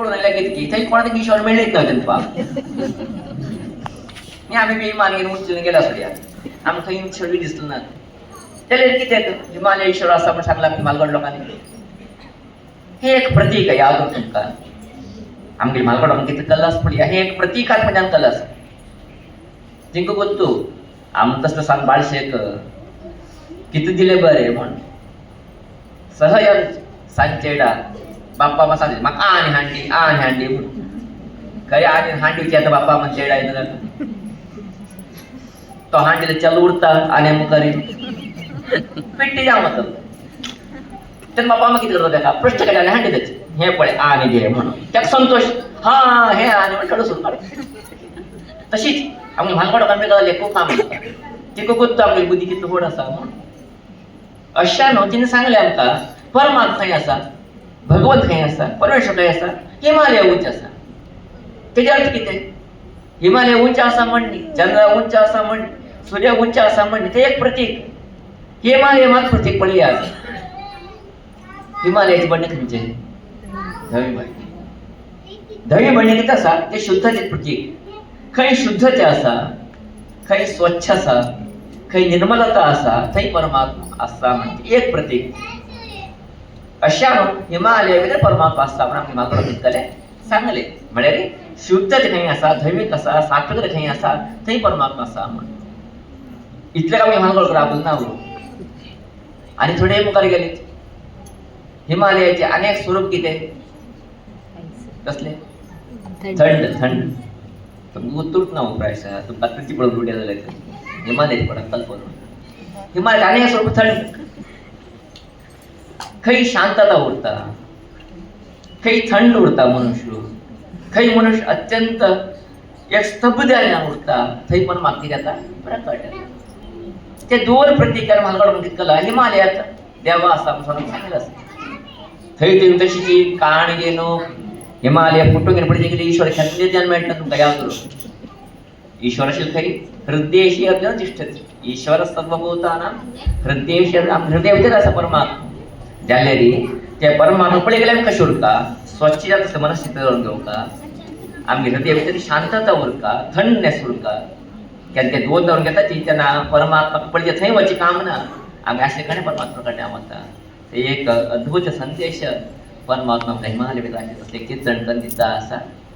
पळून आल्या कितकी थंय कोणाक ईश्वर मेळ्ळीच ना तेंपा आमी बी मागीर उंचून गेला सगळ्या आमकां थंय ईश्वर बी दिसलो ना जाल्यार कित्याक हिमालय ईश्वर आसा म्हण सांगला म्हालगड लोकांनी हे एक प्रतीक आहे याद तुमकां आमगे म्हालगड लोकांक कितें कलस पडया हे एक प्रतीकात म्हणजे कलस जिंक गोत्तू आम तसलं सांग बाळशेक किती दिले बरे म्हण सहज सांचेडा बाप्पा मा सांगले म्हाका आनी हांडी म्हणून खरी आनी हांडीची आतां बाप्पा मा चेडा येता तो हांडीला चल उरता आनी मुखारी पिट्टी जावं वता तेन्ना बाप्पा मा कितें करता तेका प्रश्न केले आनी हांडी तेच हे पळय आनी घे म्हणून तेका संतोष हा हे आनी म्हणून थोडो सुरू तशीच आमगे म्हालगड लोकांक कळले खूब काम ती कोत्तो आमगे बुद्धी कितलो व्हड आसा म्हणून अशा न्हू तिणें सांगलें आमकां परमात्मा खंय आसा भगवंत खंय आसा परमेश्वर खंय आसा हिमालय उंच आसा तेजे अर्थ कितें हिमालय उंच आसा म्हणनी चंद्र उंच आसा म्हण सूर्य उंच आसा म्हणनी ते एक प्रतीक हिमालय मात प्रतीक पडली आज हिमालयाची बंडी खंयचे धवी बंडी कितें आसा ते शुद्धतेचे प्रतीक खंय शुद्धते आसा खंय स्वच्छ आसा खंय निर्मलता आसा थंय परमात्मा आसा म्हणजे एक प्रतीक अशा हिमालय भितर परमात्मा आसता म्हणून आमगे म्हालगड कितले सांगले म्हळ्यार शुद्धते खंय आसा धवीक आसा सात्विकता खंय आसा थंय परमात्मा आसा म्हणून इतलें आमगे म्हालगड राबल ना आनी थोडे मुखार गेले हिमालयाचे अनेक स्वरूप कितें कसले थंड थंड तुमकां उत्तूच ना प्रायसा तुमकां किती पळोवन उड्या जाल्यार हिमालय पडत कल्पना हिमालय अनेक स्वरूप थंड खंय शांतता उरता खंय थंड उरता मनुष्य खंय मनुष्य अत्यंत एक स्तब्ध जाल्ल्यान उरता थंय पण म्हाका कितें जाता प्रकट येता ते दोन प्रतीकार म्हालगड कितें केला हिमालयात देवा आसा म्हणून सांगिल्लें आसा थंय ती तशीची काण गे न्हू हिमालय फुटून गेले पडे कितें ईश्वर खेतले जन्म मेळटा तुमकां याद करून ईश्वर आशिल्लो खंय हृदयेशी अर्जुन तिष्ठति ईश्वर सर्वभूतानां हृदयेशी हृदय भितर आसा परमात्मा जाल्यार ते परमात्मा पळय गेल्यार कशें उरता स्वच्छ जाता मनस्थिती दवरून घेवका आमगे हृदय भितर शांतता उरका थंडनेस उरका केन्ना ते दोन दवरून घेता ती तेन्ना परमात्मा पळय थंय वचचें काम ना आमी आसले कडेन परमात्मा कडेन वता ते एक अद्भुत संदेश परमात्मा हिमालय भितर असले की चणकन दिता आसा